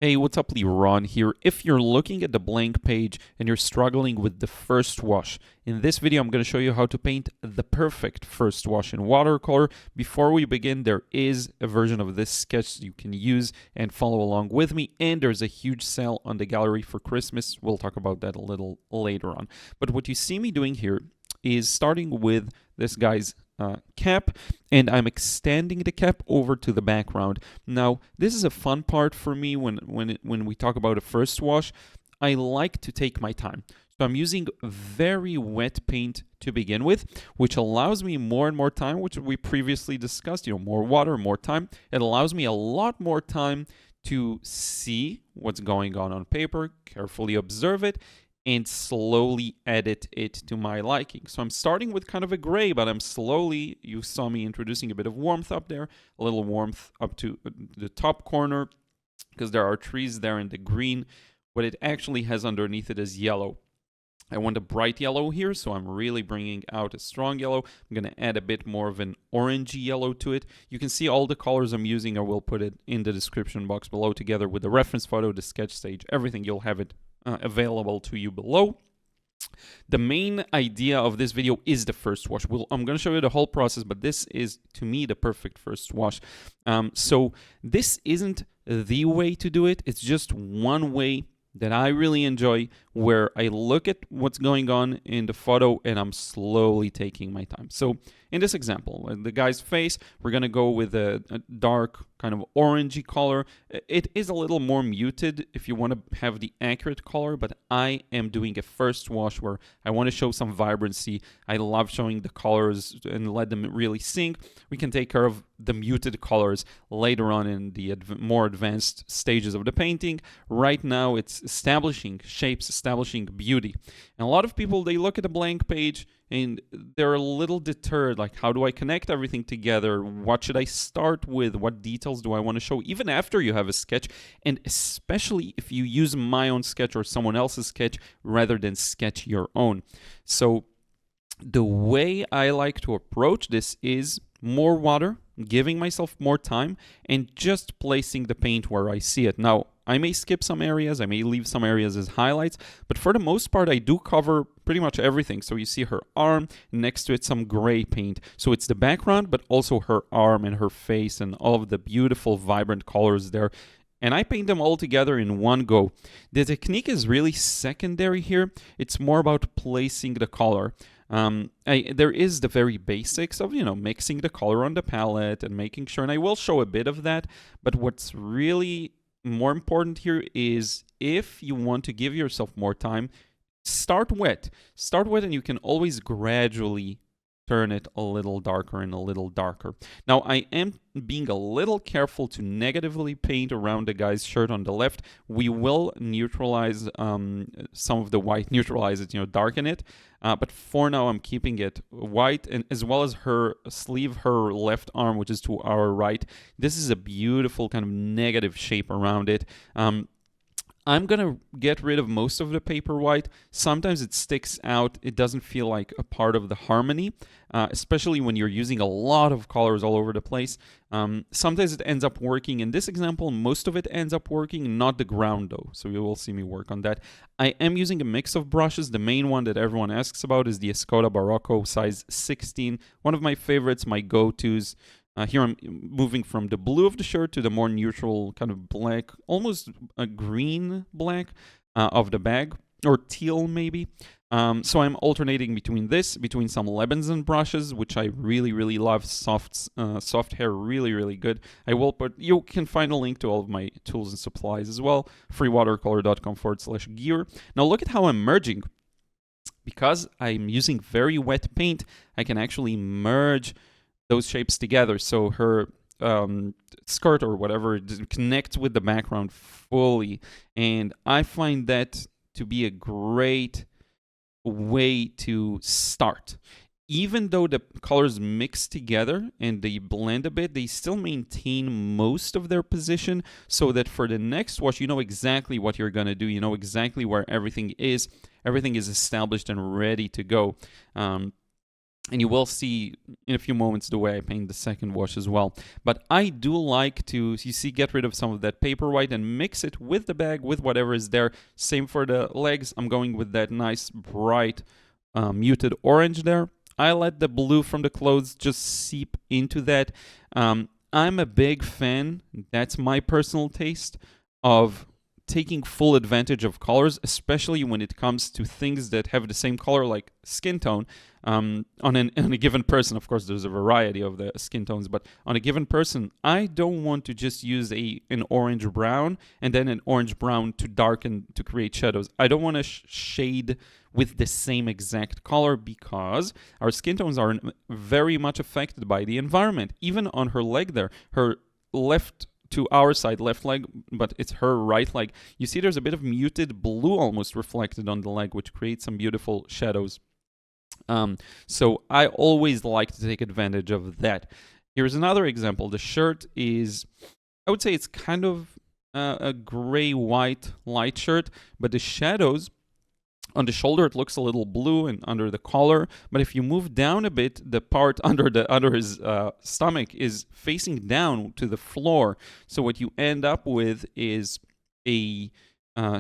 Hey, what's up, Ron here. If you're looking at the blank page and you're struggling with the first wash, in this video I'm going to show you how to paint the perfect first wash in watercolor. Before we begin, there is a version of this sketch you can use and follow along with me, and there's a huge sale on the gallery for Christmas. We'll talk about that a little later on. But what you see me doing here is starting with this guy's cap, and I'm extending the cap over to the background. Now, this is a fun part for me when we talk about a first wash. I like to take my time. So I'm using very wet paint to begin with, which allows me more and more time, which we previously discussed, more water, more time. It allows me a lot more time to see what's going on paper, carefully observe it, and slowly edit it to my liking. So I'm starting with kind of a gray, but I'm slowly, you saw me introducing a bit of warmth up there, a little warmth up to the top corner, because there are trees there in the green. What it actually has underneath it is yellow. I want a bright yellow here, so I'm really bringing out a strong yellow. I'm going to add a bit more of an orangey yellow to it. You can see all the colors I'm using. I will put it in the description box below together with the reference photo, the sketch stage, everything. You'll have it available to you below. The main idea of this video is the first wash. I'm going to show you the whole process, but this is, to me, the perfect first wash. So this isn't the way to do it. It's just one way that I really enjoy, where I look at what's going on in the photo and I'm slowly taking my time. So in this example, the guy's face, we're going to go with a dark kind of orangey color. It is a little more muted if you want to have the accurate color, but I am doing a first wash where I want to show some vibrancy. I love showing the colors and let them really sink. We can take care of the muted colors later on in the more advanced stages of the painting. Right now, it's establishing shapes, establishing beauty. And a lot of people, they look at a blank page and they're a little deterred, like, how do I connect everything together? What should I start with? What details do I want to show? Even after you have a sketch, and especially if you use my own sketch or someone else's sketch rather than sketch your own. So the way I like to approach this is more water, giving myself more time, and just placing the paint where I see it. Now, I may skip some areas, I may leave some areas as highlights, but for the most part, I do cover pretty much everything. So you see her arm, next to it some gray paint. So it's the background, but also her arm and her face and all of the beautiful, vibrant colors there. And I paint them all together in one go. The technique is really secondary here. It's more about placing the color. There is the very basics of, mixing the color on the palette and making sure, and I will show a bit of that, but what's really more important here is, if you want to give yourself more time, start wet. Start wet, and you can always gradually turn it a little darker and a little darker. Now, I am being a little careful to negatively paint around the guy's shirt on the left. We will neutralize some of the white, neutralize it, darken it. But for now, I'm keeping it white, and as well as her sleeve, her left arm, which is to our right. This is a beautiful kind of negative shape around it. I'm going to get rid of most of the paper white. Sometimes it sticks out. It doesn't feel like a part of the harmony, especially when you're using a lot of colors all over the place. Sometimes it ends up working. In this example, most of it ends up working, not the ground though. So you will see me work on that. I am using a mix of brushes. The main one that everyone asks about is the Escoda Barocco size 16. One of my favorites, my go-tos. Here I'm moving from the blue of the shirt to the more neutral kind of black, almost a green black of the bag, or teal maybe. So I'm alternating between some Lebanson brushes, which I really, really love. Soft hair, really, really good. You can find a link to all of my tools and supplies as well. freewatercolor.com/gear. Now look at how I'm merging. Because I'm using very wet paint, I can actually merge those shapes together, so her skirt or whatever connects with the background fully, and I find that to be a great way to start. Even though the colors mix together and they blend a bit, they still maintain most of their position, so that for the next wash, you know exactly what you're going to do. You know exactly where everything is. Everything is established and ready to go. And you will see in a few moments the way I paint the second wash as well. But I do like to, you see, get rid of some of that paper white and mix it with the bag, with whatever is there. Same for the legs. I'm going with that nice, bright, muted orange there. I let the blue from the clothes just seep into that. I'm a big fan, that's my personal taste, of taking full advantage of colors, especially when it comes to things that have the same color, like skin tone. On a given person, of course, there's a variety of the skin tones, but on a given person, I don't want to just use an orange brown and then an orange brown to darken to create shadows. I don't want to shade with the same exact color, because our skin tones are very much affected by the environment. Even on her leg there, her left to our side, left leg, but it's her right leg. You see there's a bit of muted blue almost reflected on the leg, which creates some beautiful shadows. So I always like to take advantage of that. Here's another example. The shirt is, I would say it's kind of a gray-white light shirt, but the shadows on the shoulder, it looks a little blue, and under the collar. But if you move down a bit, the part under his stomach is facing down to the floor. So what you end up with is a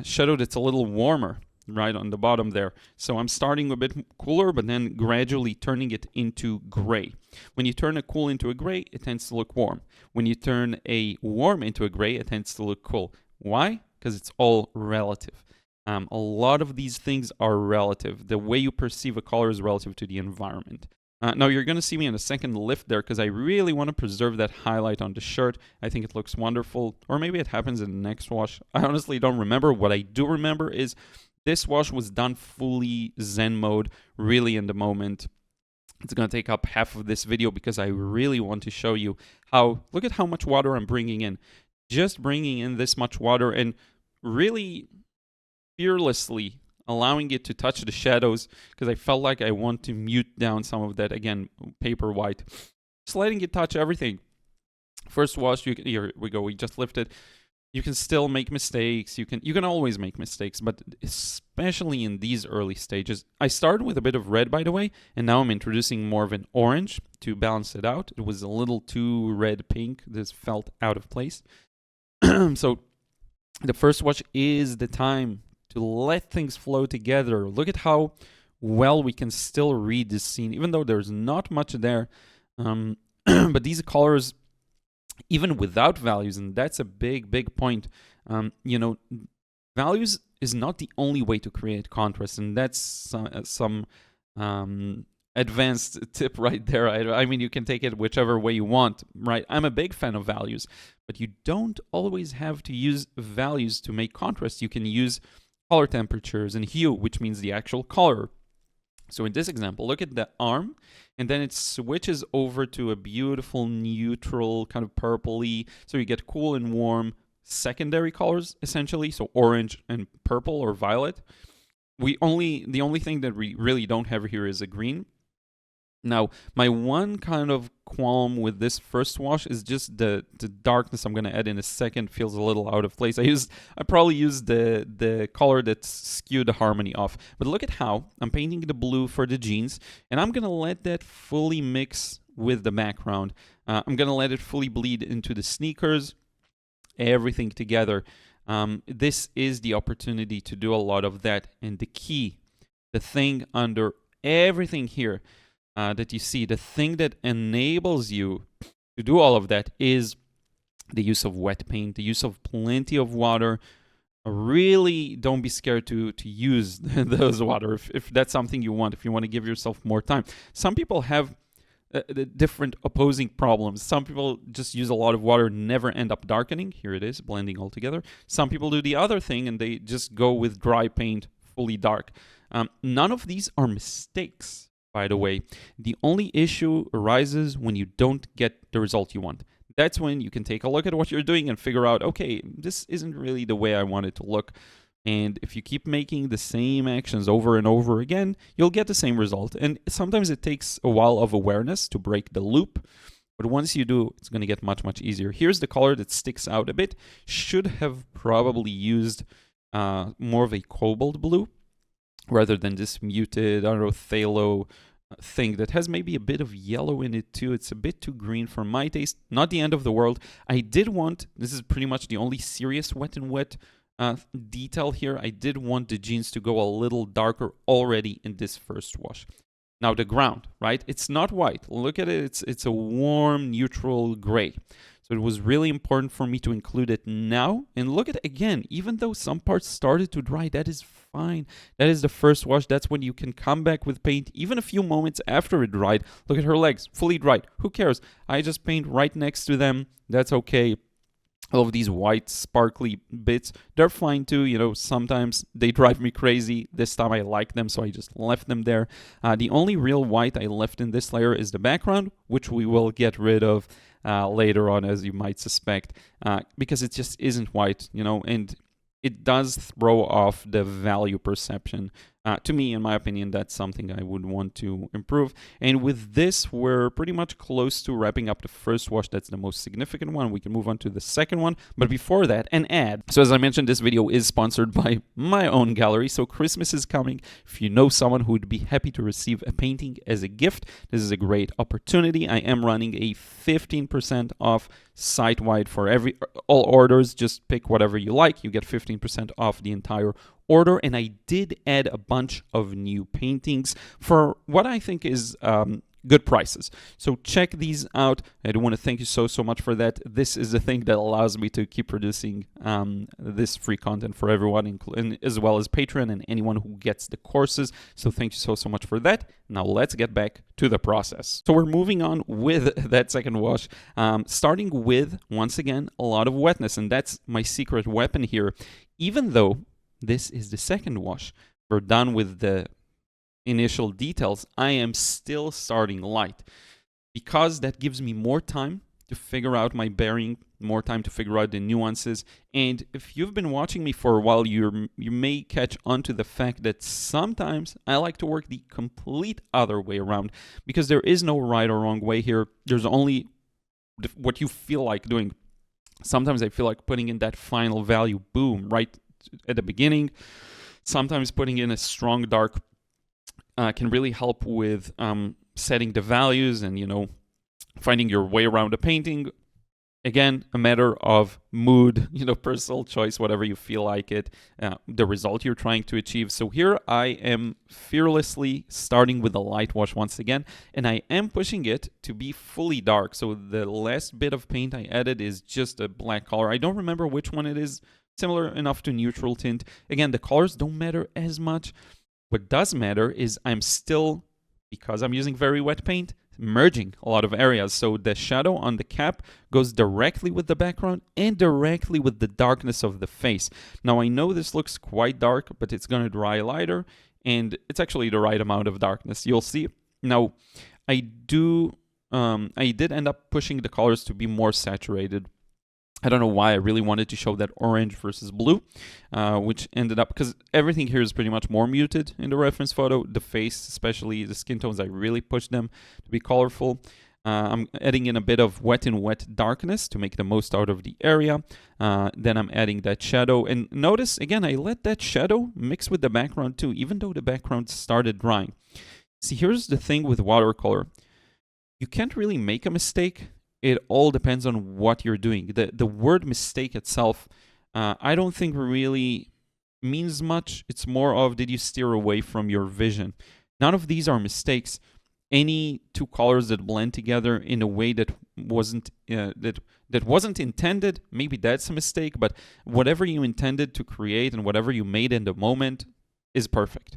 shadow that's a little warmer, right on the bottom there. So I'm starting a bit cooler, but then gradually turning it into gray. When you turn a cool into a gray, it tends to look warm. When you turn a warm into a gray, it tends to look cool. Why? Because it's all relative. A lot of these things are relative. The way you perceive a color is relative to the environment. Now, you're going to see me in a second lift there, because I really want to preserve that highlight on the shirt. I think it looks wonderful. Or maybe it happens in the next wash. I honestly don't remember. What I do remember is this wash was done fully Zen mode, really in the moment. It's going to take up half of this video, because I really want to show you how, look at how much water I'm bringing in. Just bringing in this much water and really fearlessly allowing it to touch the shadows, because I felt like I want to mute down some of that, again, paper white. Just letting it touch everything. First wash, here we go, we just lifted. You can still make mistakes. You can always make mistakes, but especially in these early stages. I started with a bit of red, by the way, and now I'm introducing more of an orange to balance it out. It was a little too red-pink. This felt out of place. So the first wash is the time to let things flow together. Look at how well we can still read this scene, even though there's not much there. But these colors, even without values, and that's a big point, values is not the only way to create contrast, and that's some advanced tip right there. I mean, you can take it whichever way you want, right? I'm a big fan of values, but you don't always have to use values to make contrast. You can use color temperatures and hue, which means the actual color. So in this example, look at the arm, and then it switches over to a beautiful neutral kind of purpley. So you get cool and warm secondary colors, essentially. So orange and purple or violet. The only thing that we really don't have here is a green. Now, my one kind of qualm with this first wash is just the darkness I'm going to add in a second feels a little out of place. I probably used the color that skewed the harmony off. But look at how I'm painting the blue for the jeans, and I'm going to let that fully mix with the background. I'm going to let it fully bleed into the sneakers, everything together. This is the opportunity to do a lot of that. And the key, the thing under everything here, that you see, the thing that enables you to do all of that is the use of wet paint, the use of plenty of water. Really don't be scared to use those water if that's something you want, if you want to give yourself more time. Some people have different opposing problems. Some people just use a lot of water, never end up darkening. Here it is, blending all together. Some people do the other thing and they just go with dry paint, fully dark. None of these are mistakes. By the way, the only issue arises when you don't get the result you want. That's when you can take a look at what you're doing and figure out, okay, this isn't really the way I want it to look. And if you keep making the same actions over and over again, you'll get the same result. And sometimes it takes a while of awareness to break the loop. But once you do, it's going to get much, much easier. Here's the color that sticks out a bit. Should have probably used more of a cobalt blue, rather than this muted, I don't know, phthalo thing that has maybe a bit of yellow in it too. It's a bit too green for my taste. Not the end of the world. I did want, this is pretty much the only serious wet and wet detail here. I did want the jeans to go a little darker already in this first wash. Now the ground, right? It's not white. Look at it. It's a warm, neutral gray. So it was really important for me to include it now. And look at it again, even though some parts started to dry, that is fine. That is the first wash. That's when you can come back with paint, even a few moments after it dried. Look at her legs, fully dried. Who cares? I just paint right next to them. That's okay. All of these white sparkly bits, they're fine too. You know, sometimes they drive me crazy. This time I like them, so I just left them there. The only real white I left in this layer is the background, which we will get rid of later on, as you might suspect, because it just isn't white, you know, and it does throw off the value perception. To me, in my opinion, that's something I would want to improve. And with this, we're pretty much close to wrapping up the first wash. That's the most significant one. We can move on to the second one. But before that, an ad. So as I mentioned, this video is sponsored by my own gallery. So Christmas is coming. If you know someone who would be happy to receive a painting as a gift, this is a great opportunity. I am running a 15% off site-wide for all orders. Just pick whatever you like. You get 15% off the entire order, and I did add a bunch of new paintings for what I think is good prices. So check these out. I do want to thank you so much for that. This is the thing that allows me to keep producing this free content for everyone, as well as Patreon and anyone who gets the courses. So thank you so much for that. Now let's get back to the process. So we're moving on with that second wash, starting with, once again, a lot of wetness, and that's my secret weapon here. Even though this is the second wash, we're done with the initial details, I am still starting light because that gives me more time to figure out my bearing, more time to figure out the nuances. And if you've been watching me for a while, you may catch on to the fact that sometimes I like to work the complete other way around, because there is no right or wrong way here. There's only what you feel like doing. Sometimes I feel like putting in that final value, boom, right at the beginning. Sometimes putting in a strong dark can really help with setting the values and, you know, finding your way around a painting. Again, a matter of mood, you know, personal choice, whatever you feel like it, the result you're trying to achieve. So here I am fearlessly starting with a light wash once again, and I am pushing it to be fully dark. So the last bit of paint I added is just a black color. I don't remember which one it is. Similar enough to neutral tint. Again, the colors don't matter as much. What does matter is I'm still, because I'm using very wet paint, merging a lot of areas. So the shadow on the cap goes directly with the background and directly with the darkness of the face. Now I know this looks quite dark, but it's going to dry lighter, and it's actually the right amount of darkness. You'll see. Now I did end up pushing the colors to be more saturated. I don't know why. I really wanted to show that orange versus blue, which ended up, because everything here is pretty much more muted in the reference photo. The face, especially the skin tones, I really pushed them to be colorful. I'm adding in a bit of wet and wet darkness to make the most out of the area. Then I'm adding that shadow. And notice, again, I let that shadow mix with the background too, even though the background started drying. See, here's the thing with watercolor. You can't really make a mistake. It all depends on what you're doing. The word mistake itself, I don't think really means much. It's more of, did you steer away from your vision? None of these are mistakes. Any two colors that blend together in a way that wasn't intended, maybe that's a mistake. But whatever you intended to create and whatever you made in the moment is perfect.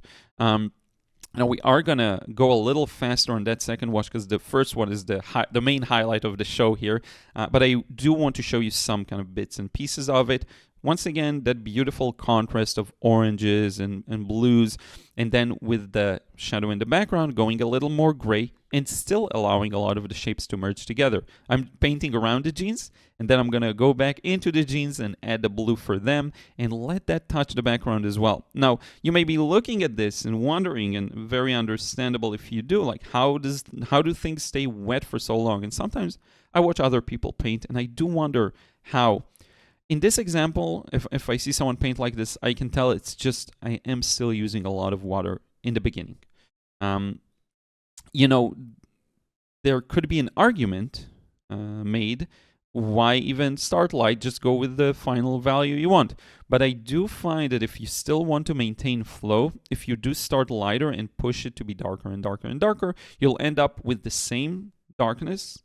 Now we are gonna go a little faster on that second wash because the first one is the main highlight of the show here. But I do want to show you some kind of bits and pieces of it. Once again, that beautiful contrast of oranges and blues, and then with the shadow in the background going a little more gray and still allowing a lot of the shapes to merge together. I'm painting around the jeans, and then I'm going to go back into the jeans and add the blue for them and let that touch the background as well. Now, you may be looking at this and wondering, and very understandable if you do, like how do things stay wet for so long? And sometimes I watch other people paint, and I do wonder how. In this example, if I see someone paint like this, I can tell it's just I am still using a lot of water in the beginning. you know, there could be an argument made. Why even start light? Just go with the final value you want. But I do find that if you still want to maintain flow, if you do start lighter and push it to be darker and darker and darker, you'll end up with the same darkness.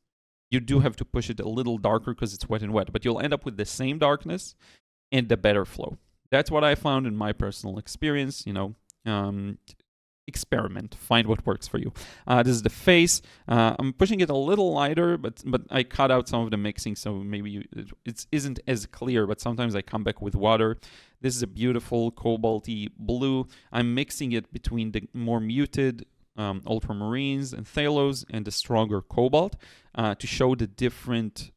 You do have to push it a little darker because it's wet and wet, but you'll end up with the same darkness and the better flow. That's what I found in my personal experience. Experiment, find what works for you. This is the face. I'm pushing it a little lighter, but I cut out some of the mixing, so maybe it isn't as clear, but sometimes I come back with water. This is a beautiful cobalty blue. I'm mixing it between the more muted ultramarines and phthalos and the stronger cobalt to show the different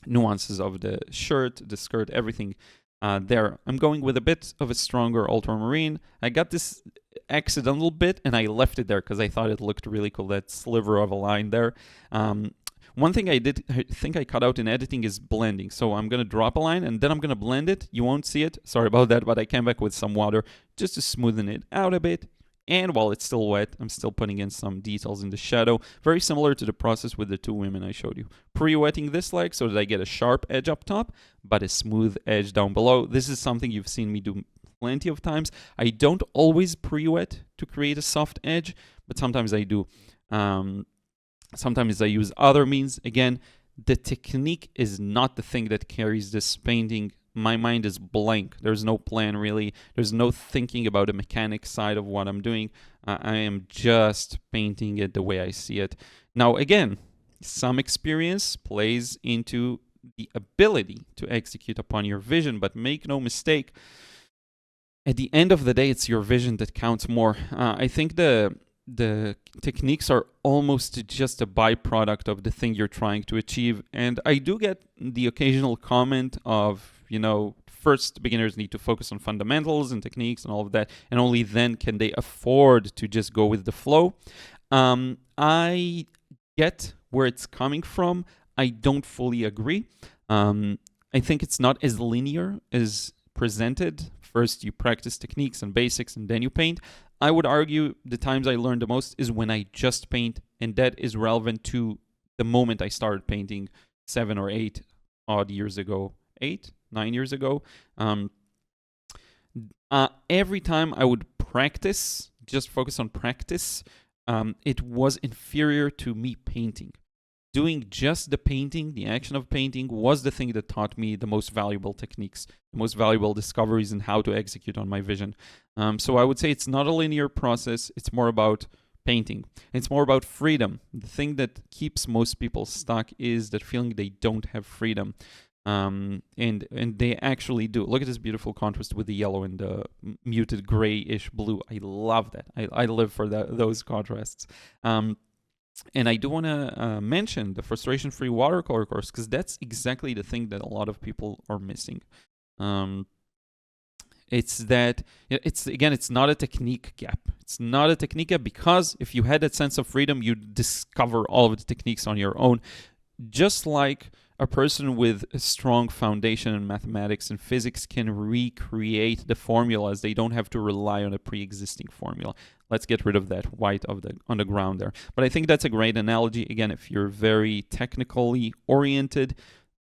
nuances of the shirt, the skirt, everything there. I'm going with a bit of a stronger ultramarine. I got this accidental bit and I left it there because I thought it looked really cool, that sliver of a line there. One thing I think I cut out in editing is blending. So I'm going to drop a line and then I'm going to blend it. You won't see it. Sorry about that, but I came back with some water just to smoothen it out a bit. And while it's still wet, I'm still putting in some details in the shadow. Very similar to the process with the two women I showed you. Pre-wetting this leg so that I get a sharp edge up top, but a smooth edge down below. This is something you've seen me do plenty of times. I don't always pre-wet to create a soft edge, but sometimes I do. Sometimes I use other means. Again, the technique is not the thing that carries this painting. My mind is blank. There's no plan really. There's no thinking about the mechanic side of what I'm doing. I am just painting it the way I see it. Now, again, some experience plays into the ability to execute upon your vision, but make no mistake, at the end of the day, it's your vision that counts more. I think the techniques are almost just a byproduct of the thing you're trying to achieve. And I do get the occasional comment of, first beginners need to focus on fundamentals and techniques and all of that, and only then can they afford to just go with the flow. I get where it's coming from. I don't fully agree. I think it's not as linear as presented. First, you practice techniques and basics, and then you paint. I would argue the times I learned the most is when I just paint, and that is relevant to the moment I started painting 7 or 8 odd years ago. 9 years ago. Every time I would practice, just focus on practice, it was inferior to me painting. Doing just the painting, the action of painting, was the thing that taught me the most valuable techniques, the most valuable discoveries in how to execute on my vision. So I would say it's not a linear process. It's more about painting. It's more about freedom. The thing that keeps most people stuck is that feeling they don't have freedom. And they actually do. Look at this beautiful contrast with the yellow and the muted grayish blue. I love that. I live for those contrasts. And I do want to mention the frustration-free watercolor course, because that's exactly the thing that a lot of people are missing. It's that, it's not a technique gap. It's not a technique gap because if you had that sense of freedom, you'd discover all of the techniques on your own. Just like a person with a strong foundation in mathematics and physics can recreate the formulas. They don't have to rely on a pre-existing formula. Let's get rid of that white on the ground there. But I think that's a great analogy. Again, if you're very technically oriented,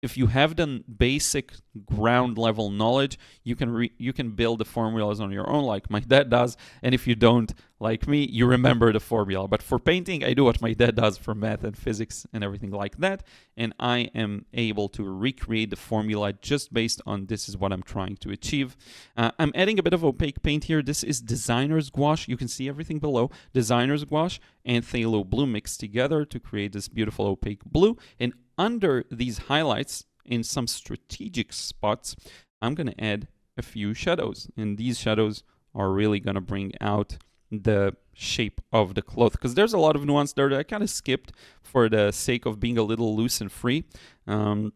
if you have done basic ground level knowledge, you can build the formulas on your own like my dad does. And if you don't, like me, you remember the formula. But for painting, I do what my dad does for math and physics and everything like that. And I am able to recreate the formula just based on this is what I'm trying to achieve. I'm adding a bit of opaque paint here. This is designer's gouache. You can see everything below. Designer's gouache and phthalo blue mixed together to create this beautiful opaque blue. And under these highlights, in some strategic spots, I'm going to add a few shadows. And these shadows are really going to bring out the shape of the cloth, because there's a lot of nuance there that I kind of skipped for the sake of being a little loose and free. It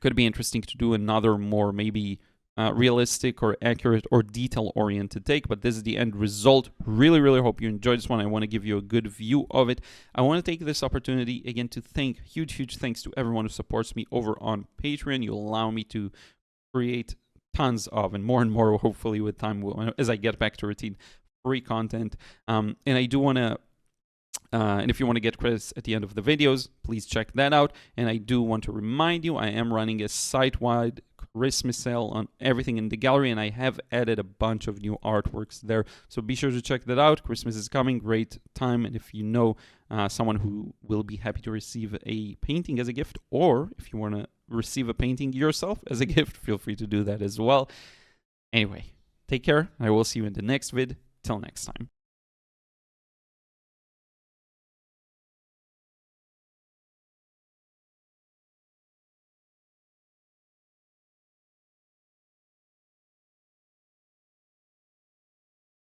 could be interesting to do another more maybe realistic or accurate or detail-oriented take, but this is the end result. Really, really hope you enjoyed this one. I want to give you a good view of it. I want to take this opportunity again to thank, huge thanks to everyone who supports me over on Patreon. You allow me to create tons of, and more, hopefully with time, as I get back to routine, free content. And I do want to And if you want to get credits at the end of the videos, please check that out. And I do want to remind you, I am running a site-wide Christmas sale on everything in the gallery, and I have added a bunch of new artworks there. So be sure to check that out. Christmas is coming, great time. And if you know someone who will be happy to receive a painting as a gift, or if you want to receive a painting yourself as a gift, feel free to do that as well. Anyway, take care. I will see you in the next vid. Till next time.